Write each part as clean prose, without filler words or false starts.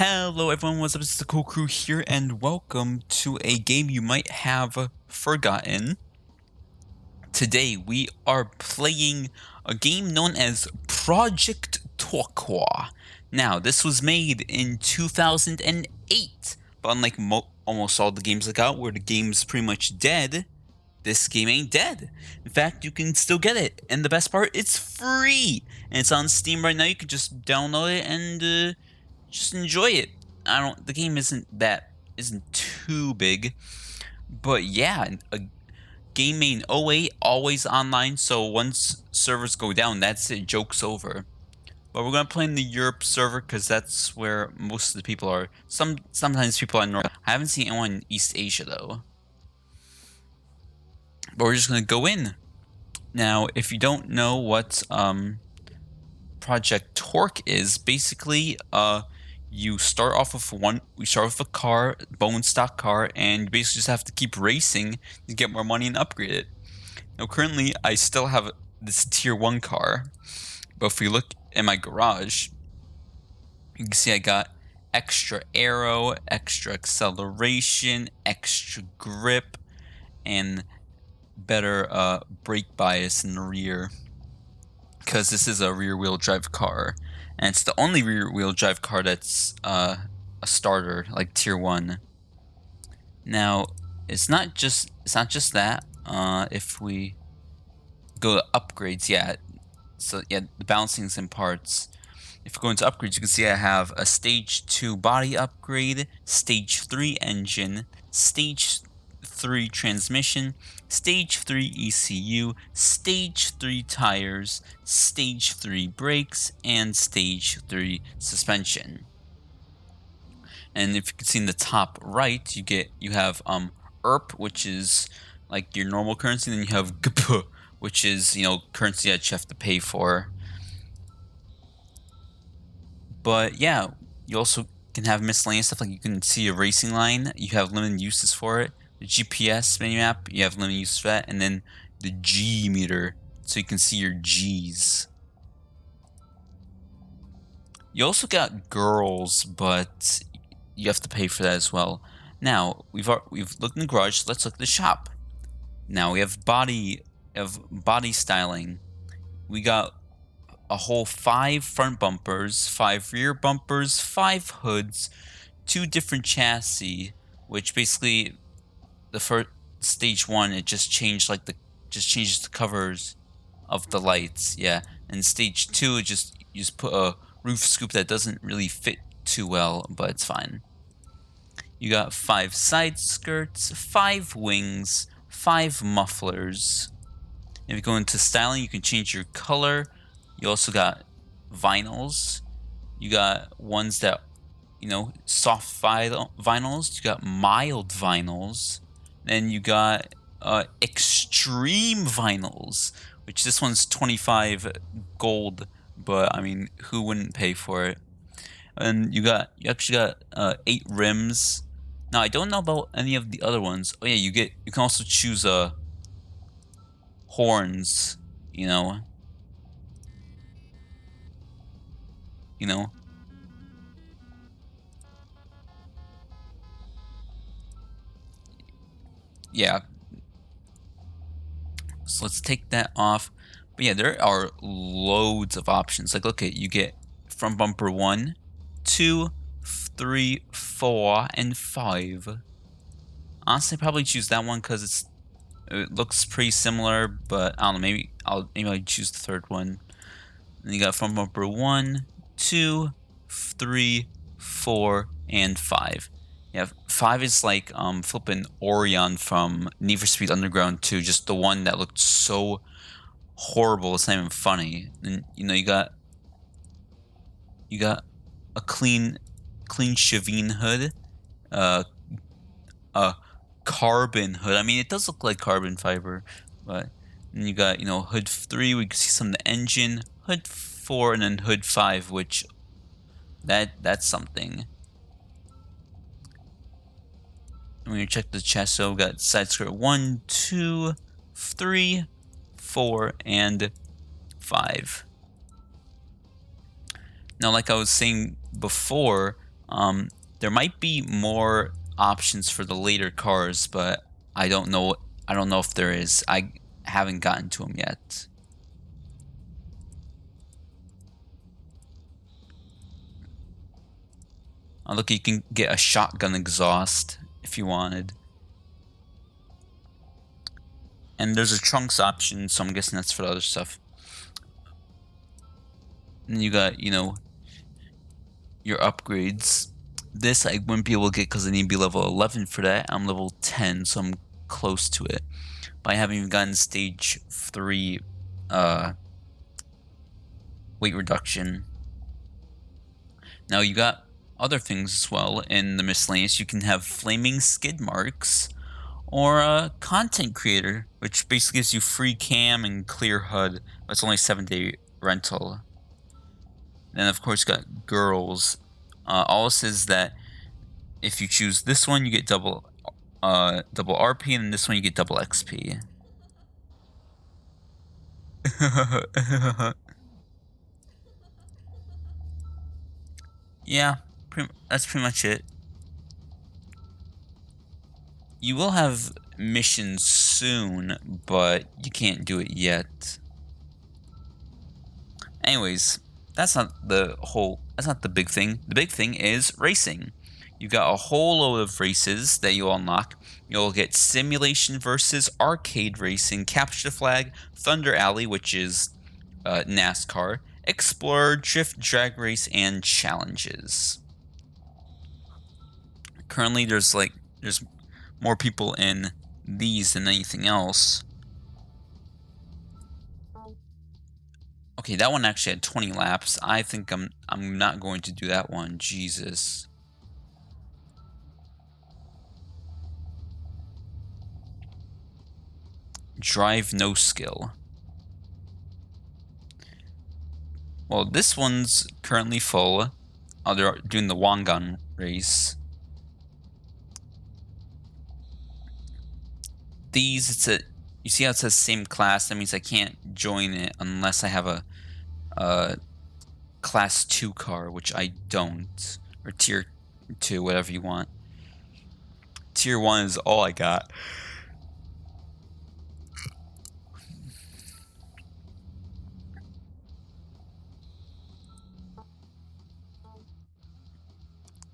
Hello everyone, what's up? It's the Cool Crew here, and welcome to a game you might have forgotten. Today we are playing a game known as Project Turquoise. Now, this was made in 2008, but unlike almost all the games I got where the game's pretty much dead, this game ain't dead. In fact, you can still get it, and the best part, it's free! And it's on Steam right now. You can just download it and just enjoy it. The game isn't too big, but yeah, a game made in '08, always online. So once servers go down, that's it. Joke's over. But we're gonna play in the Europe server because that's where most of the people are. Sometimes people are in North. I haven't seen anyone in East Asia though. But we're just gonna go in. Now, if you don't know what Project Torque is, basically you start off with we start with a car, bone stock car, and you basically just have to keep racing to get more money and upgrade it. Now currently I still have this tier 1 car, but if we look in my garage, you can see I got extra aero, extra acceleration, extra grip, and better brake bias in the rear, because this is a rear wheel drive car. And it's the only rear-wheel drive car that's a starter, like tier 1. Now, it's not just that. If we go to upgrades, the balancing's in parts. If we go into upgrades, you can see I have a stage 2 body upgrade, stage 3 engine, stage 3 transmission, stage 3 ECU, stage 3 tires, stage 3 brakes, and stage 3 suspension. And if you can see in the top right, you have ERP, which is like your normal currency, and then you have GP, which is currency that you have to pay for. But yeah, you also can have miscellaneous stuff, like you can see a racing line. You have limited uses for it. The GPS menu map, you have limited use for that, and then the G meter, so you can see your G's. You also got girls, but you have to pay for that as well. Now we've looked in the garage. So let's look at the shop. Now we have body styling. We got a whole 5 front bumpers, 5 rear bumpers, 5 hoods, 2 different chassis, which basically the first stage 1 it just changes the covers of the lights, yeah. And stage 2 you just put a roof scoop that doesn't really fit too well, but it's fine. You got 5 side skirts, 5 wings, 5 mufflers. If you go into styling, you can change your color. You also got vinyls. You got ones that, soft vinyls. You got mild vinyls. Then you got extreme vinyls, which this one's 25 gold, but I mean, who wouldn't pay for it? And you actually got 8 rims. Now I don't know about any of the other ones. Oh yeah, you can also choose horns, yeah. So let's take that off. But yeah, there are loads of options. Like, look, you get front bumper 1, 2, 3, 4, and 5. Honestly, probably choose that one because it looks pretty similar. But I don't know. Maybe I'll choose the third one. Then you got front bumper 1, 2, 3, 4, and 5. Yeah, 5 is like flipping Orion from Need for Speed Underground 2, just the one that looked so horrible it's not even funny. And you got a clean Chevine hood, a carbon hood. I mean, it does look like carbon fiber, but then you got hood 3. We can see some of the engine, hood 4, and then hood 5, which that's something. When you check the chest, so we got side skirt 1, 2, 3, 4, and 5. Now, like I was saying before, There might be more options for the later cars, but I don't know. I don't know if there is. I haven't gotten to them yet. Oh, look, you can get a shotgun exhaust if you wanted. And there's a trunks option, so I'm guessing that's for the other stuff. And then you got, you know, your upgrades. This I wouldn't be able to get because I need to be level 11 for that. I'm level 10, so I'm close to it. But I haven't even gotten stage 3 weight reduction. Now you got other things as well in the miscellaneous. You can have flaming skid marks or a content creator, which basically gives you free cam and clear HUD. But it's only 7-day rental. Then of course you got girls. All this is that if you choose this one, you get double RP, and this one you get double XP. Yeah, that's pretty much it. You will have missions soon, but you can't do it yet. Anyways, that's not the big thing. The big thing is racing. You got a whole load of races that you'll unlock. You'll get simulation versus arcade racing, capture the flag, Thunder Alley, which is NASCAR, Explorer, Drift, Drag Race, and challenges. Currently, there's more people in these than anything else. Okay, that one actually had 20 laps. I think I'm not going to do that one. Jesus. Drive no skill. Well, this one's currently full. Oh, they're doing the Wangan race. These, you see how it says same class? That means I can't join it unless I have a class 2 car, which I don't. Or tier 2, whatever you want. Tier 1 is all I got.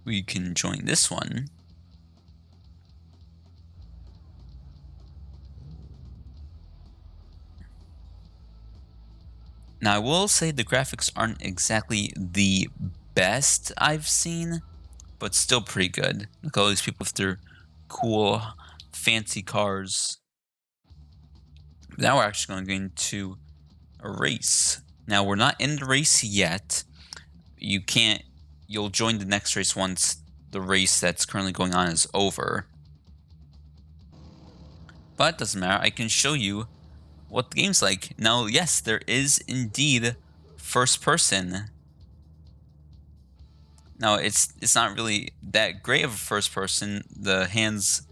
We can join this one. Now, I will say the graphics aren't exactly the best I've seen, but still pretty good. Look at all these people with their cool, fancy cars. Now we're actually going to get into a race. Now, we're not in the race yet. You'll join the next race once the race that's currently going on is over. But it doesn't matter, I can show you what the game's like. Now, yes, there is indeed first person. Now, it's not really that great of a first person. The hands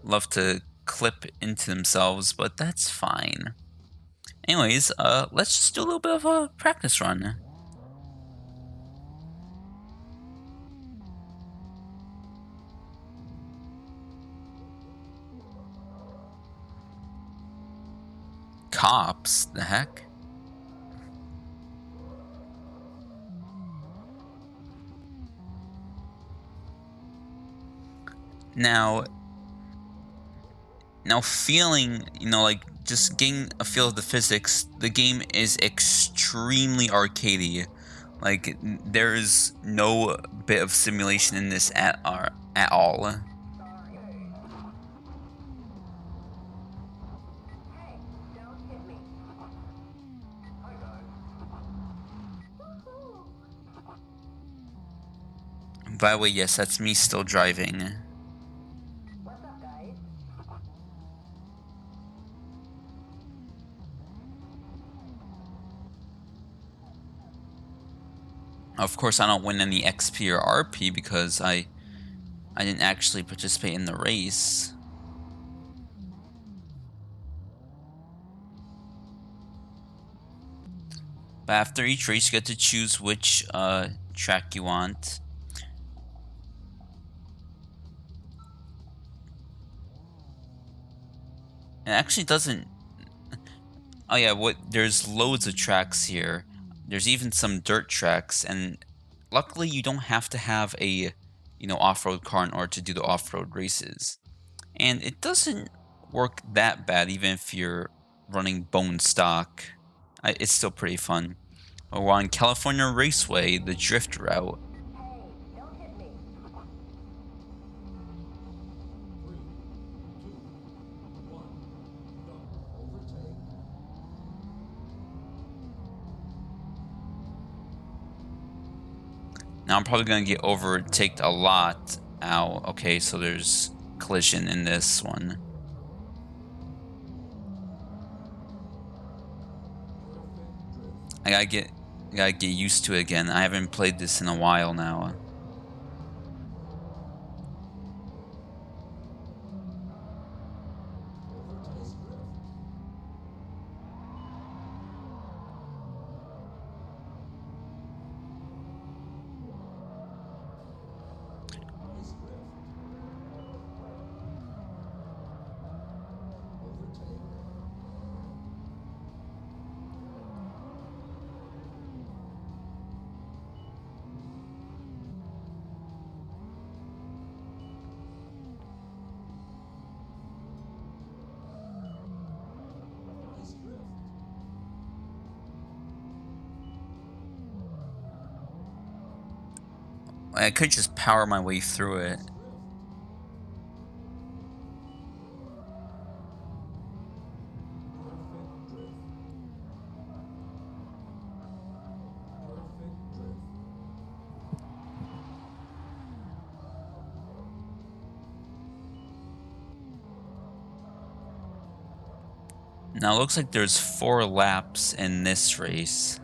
love to clip into themselves, but that's fine. Anyways, let's just do a little bit of a practice run. Cops? The heck? Now feeling, like just getting a feel of the physics, the game is extremely arcadey. Like, there is no bit of simulation in this at all. By the way, yes, that's me still driving. Of course, I don't win any XP or RP because I didn't actually participate in the race. But after each race, you get to choose which track you want. It actually doesn't. Oh yeah, there's loads of tracks here. There's even some dirt tracks, and luckily you don't have to have a, off-road car in order to do the off-road races. And it doesn't work that bad even if you're running bone stock. It's still pretty fun. We're on California Raceway, the drift route. Now I'm probably gonna get overtaked a lot. Ow. Okay, so there's collision in this one. I gotta get used to it again. I haven't played this in a while now. I could just power my way through it. Now it looks like there's 4 laps in this race.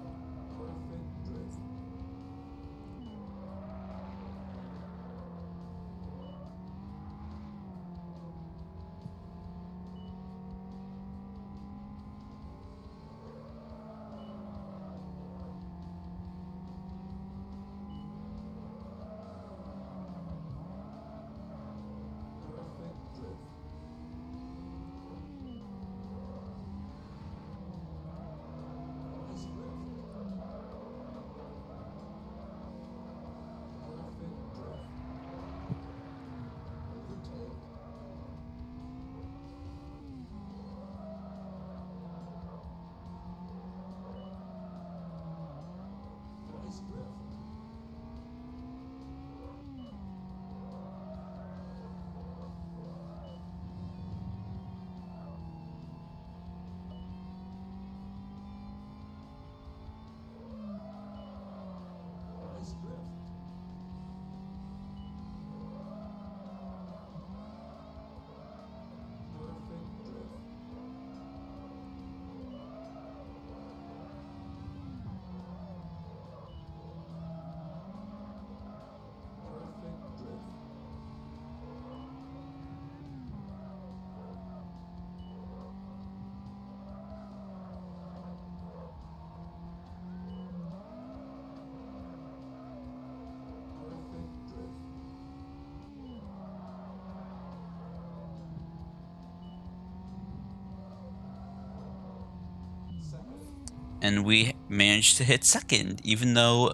And we managed to hit second, even though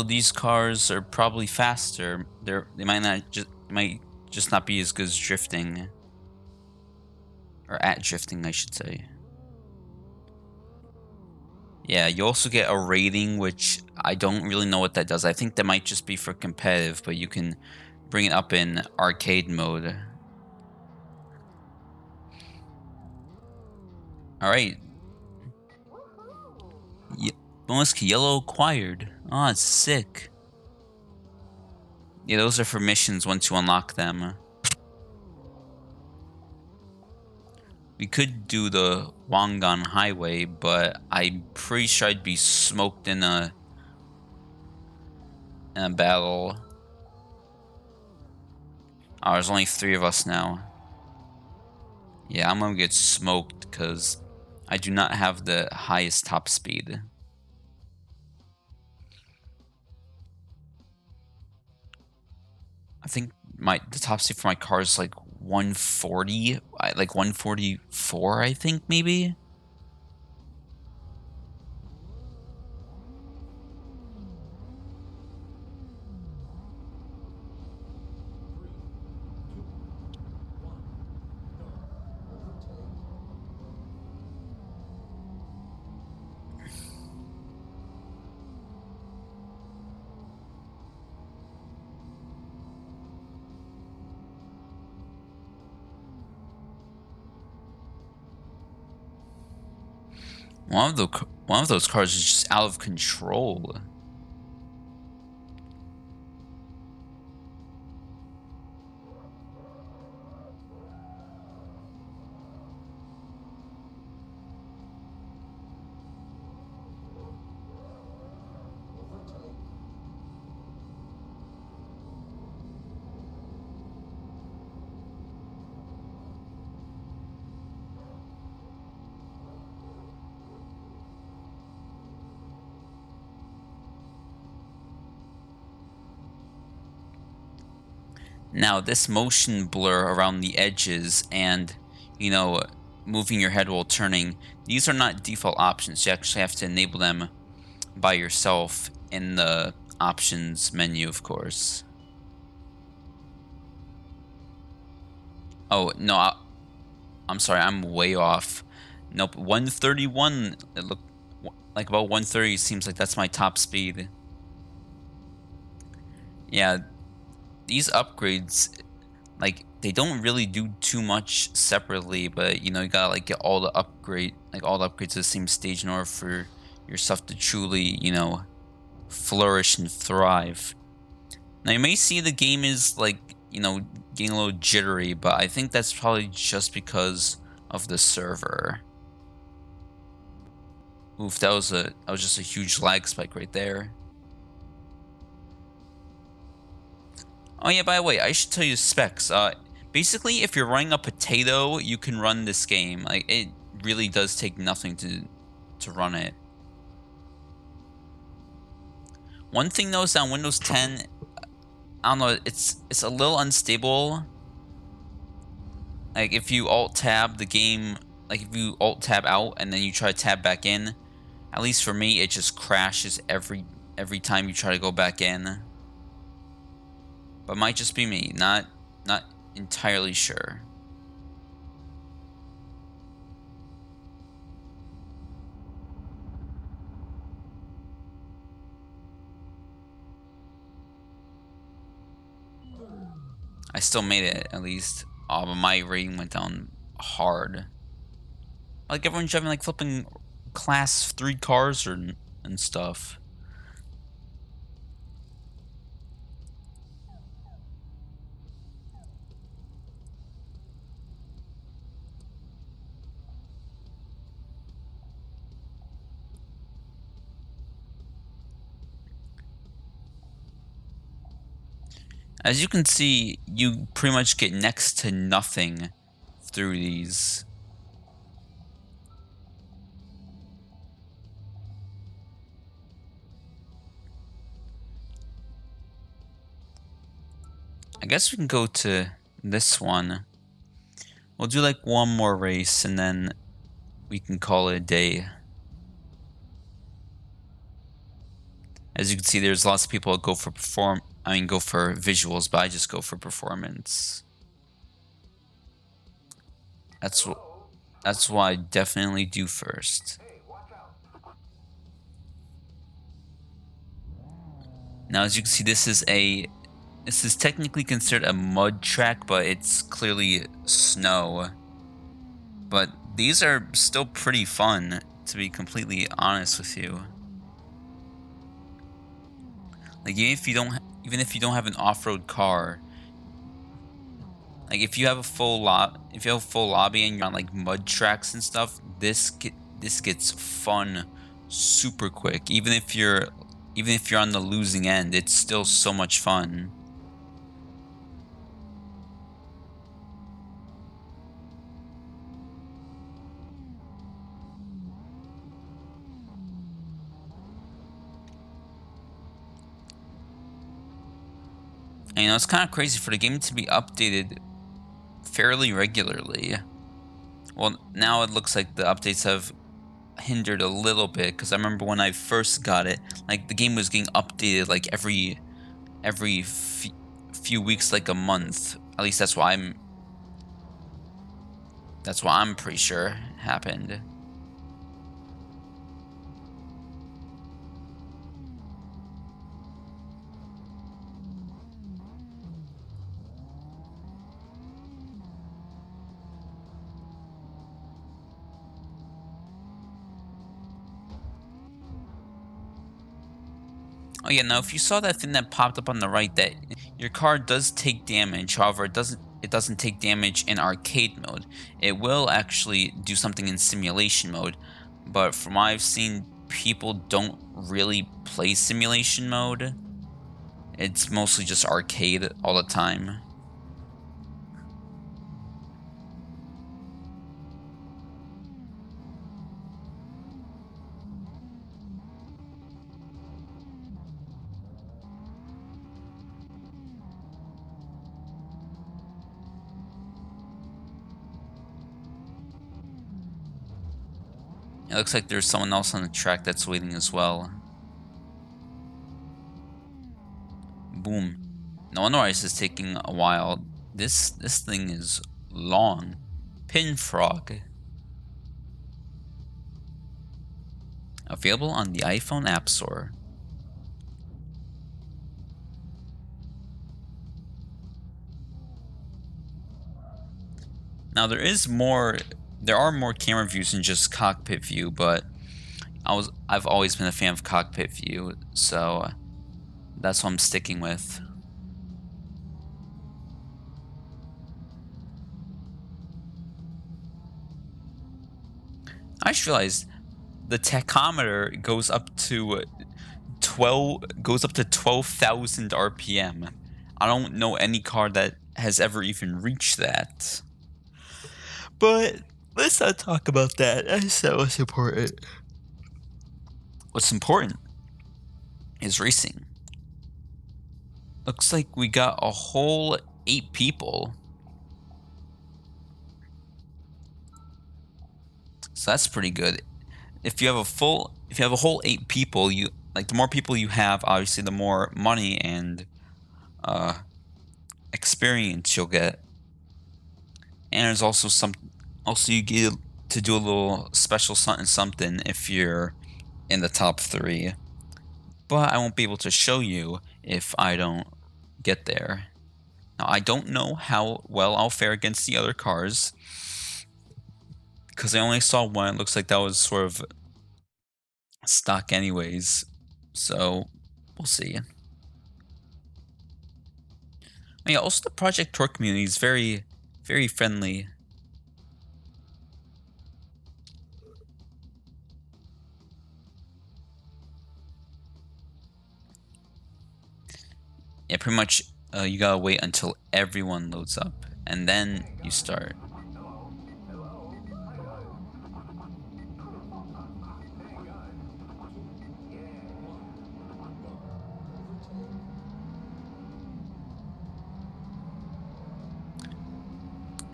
these cars are probably faster, they might just not be as good as drifting, or at drifting, I should say. Yeah, you also get a rating, which I don't really know what that does. I think that might just be for competitive, but you can bring it up in arcade mode. All right, bonus yellow acquired. Oh, it's sick. Yeah, those are for missions once you unlock them. We could do the Wangan Highway, but I'm pretty sure I'd be smoked in a battle. Oh, there's only 3 of us now. Yeah, I'm gonna get smoked because I do not have the highest top speed. I think the top speed for my car is like 140, like 144, I think maybe. One of those cars is just out of control. Now, this motion blur around the edges and, you know, moving your head while turning, these are not default options. You actually have to enable them by yourself in the options menu, of course. Oh, no, I'm sorry, I'm way off. Nope, 131. It looked like about 130 seems like that's my top speed. Yeah, these upgrades, like, they don't really do too much separately, but you know, you gotta like get all the upgrades to the same stage in order for your stuff to truly, you know, flourish and thrive. Now you may see the game is like, you know, getting a little jittery, but I think that's probably just because of the server. Oof, that was just a huge lag spike right there. Oh yeah, by the way, I should tell you the specs. Basically, if you're running a potato, you can run this game. Like, it really does take nothing to run it. One thing though is that on Windows 10, I don't know, it's a little unstable. Like if you alt tab the game, like if you alt tab out and then you try to tab back in, at least for me, it just crashes every time you try to go back in. But it might just be me, not entirely sure. I still made it at least. Oh, but my rating went down hard. Like everyone's driving like flipping class 3 cars and stuff. As you can see, you pretty much get next to nothing through these. I guess we can go to this one. We'll do like one more race and then we can call it a day. As you can see, there's lots of people that go for go for visuals, but I just go for performance. That's what I definitely do first. Now, as you can see, this is technically considered a mud track, but it's clearly snow. But these are still pretty fun, to be completely honest with you. Like even if you don't have an off-road car, like if you have a full lobby and you're on like mud tracks and stuff, this gets fun super quick. Even if you're on the losing end, it's still so much fun. And you know, it's kind of crazy for the game to be updated fairly regularly. Well, now it looks like the updates have hindered a little bit because I remember when I first got it, like the game was getting updated like every few weeks, like a month. At least that's what I'm pretty sure happened. Oh yeah, now if you saw that thing that popped up on the right, that your car does take damage. However, it doesn't take damage in arcade mode. It will actually do something in simulation mode, but from what I've seen, people don't really play simulation mode. It's mostly just arcade all the time. It looks like there's someone else on the track that's waiting as well. Boom. No wonder why this is taking a while. This thing is long. Pinfrog. Available on the iPhone App Store. Now there are more camera views than just cockpit view, but I've always been a fan of cockpit view, so that's what I'm sticking with. I just realized the tachometer goes up to 12,000 RPM. I don't know any car that has ever even reached that. But let's not talk about that. That's not what's important. What's important is racing. Looks like we got a whole 8 people. So that's pretty good. If you have a whole 8 people, you like the more people you have, obviously the more money and experience you'll get. And there's also you get to do a little special something if you're in the top 3. But I won't be able to show you if I don't get there. Now, I don't know how well I'll fare against the other cars, because I only saw one. It looks like that was sort of stock anyways, so we'll see. Yeah, also the Project Tour community is very, very friendly. Yeah, pretty much you gotta wait until everyone loads up, and then you start.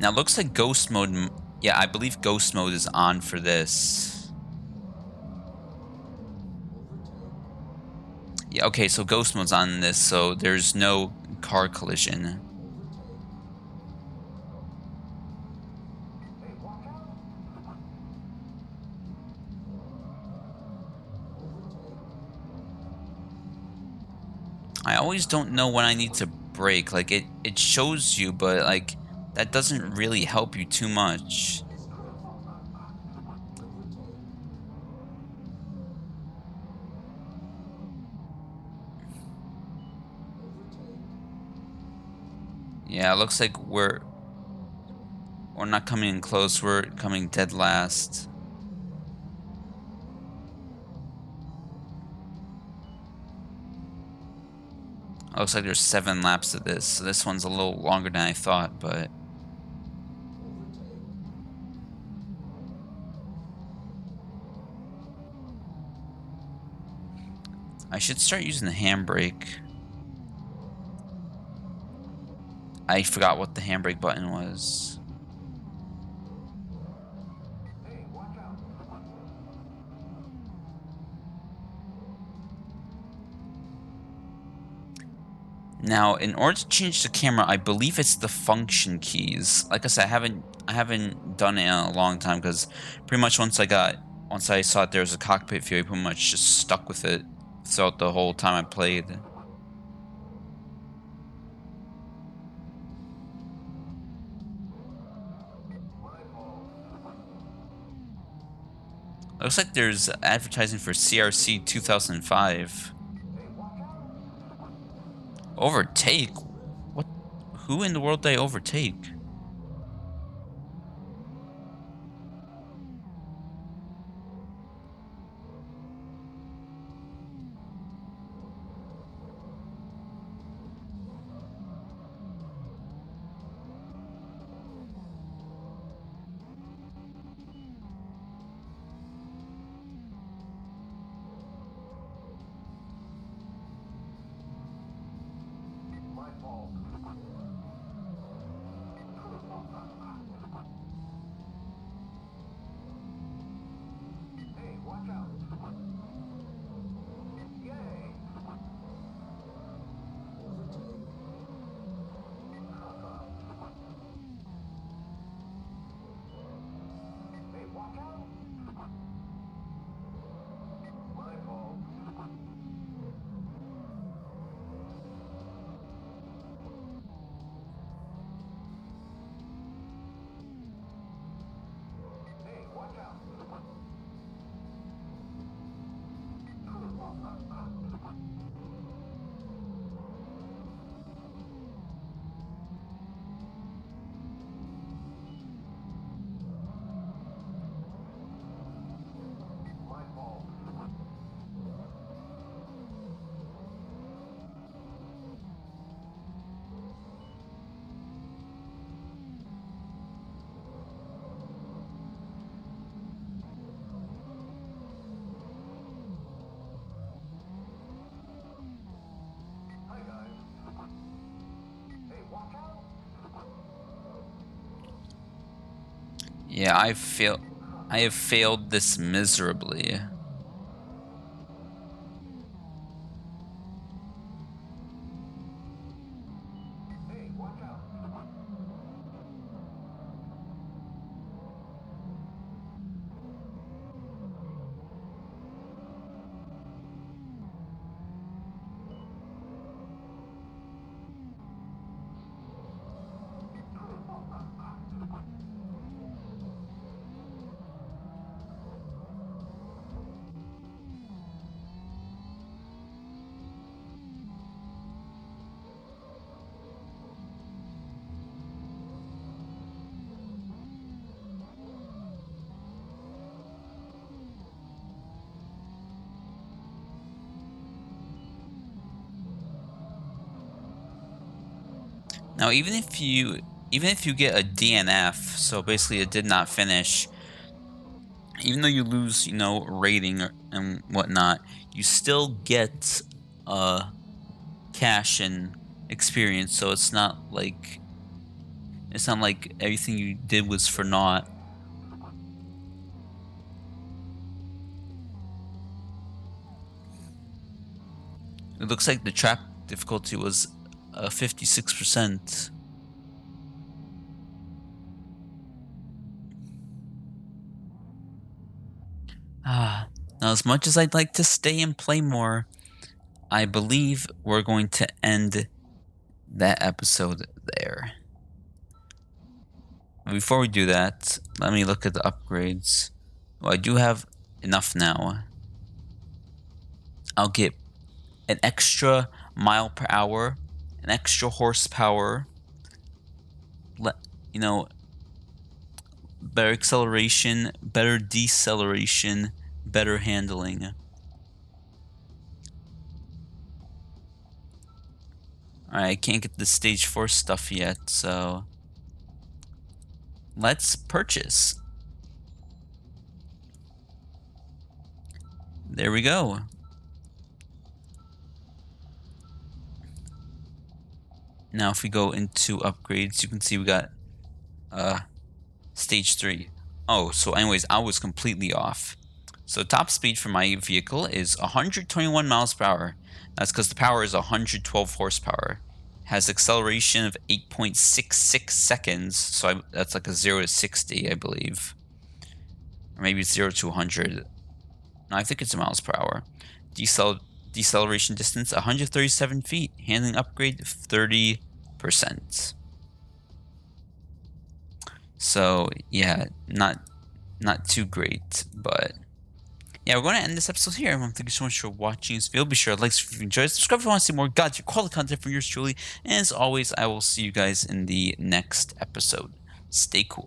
Now, it looks like Ghost Mode. Yeah, I believe Ghost Mode is on for this. Yeah, okay, so Ghost Mode's on this, so there's no car collision. I always don't know when I need to brake. Like, it shows you, but, like, that doesn't really help you too much. Yeah, it looks like we're not coming in close. We're coming dead last. It looks like there's 7 laps of this. So this one's a little longer than I thought, but I should start using the handbrake. I forgot what the handbrake button was. Now, in order to change the camera, I believe it's the function keys. Like I said, I haven't done it in a long time because pretty much once I saw there was a cockpit view, I pretty much just stuck with it throughout the whole time I played. Looks like there's advertising for CRC 2005. Overtake? What? Who in the world did I overtake? Yeah, I have failed this miserably. Now, even if you get a DNF, so basically it did not finish, even though you lose, rating and whatnot, you still get cash and experience. So it's not like everything you did was for naught. It looks like the trap difficulty was 56%. Now, as much as I'd like to stay and play more, I believe we're going to end that episode there. Before we do that, let me look at the upgrades. Well, I do have enough now. I'll get an extra mile per hour, an extra horsepower, you know, better acceleration, better deceleration, better handling. Alright, I can't get the stage 4 stuff yet, so let's purchase. There we go. Now, if we go into upgrades, you can see we got stage 3. Oh, so anyways, I was completely off. So top speed for my vehicle is 121 miles per hour. That's because the power is 112 horsepower. Has acceleration of 8.66 seconds, so that's like a 0 to 60, I believe. Or maybe it's 0 to 100. No, I think it's miles per hour. Deceleration distance 137 feet. Handling upgrade 30%. So yeah, not too great, but yeah, we're going to end this episode here. Everyone, thank you so much for watching this video. Be sure to like if you enjoyed, subscribe if you want to see more God's quality content from yours truly. And as always, I will see you guys in the next episode. Stay cool.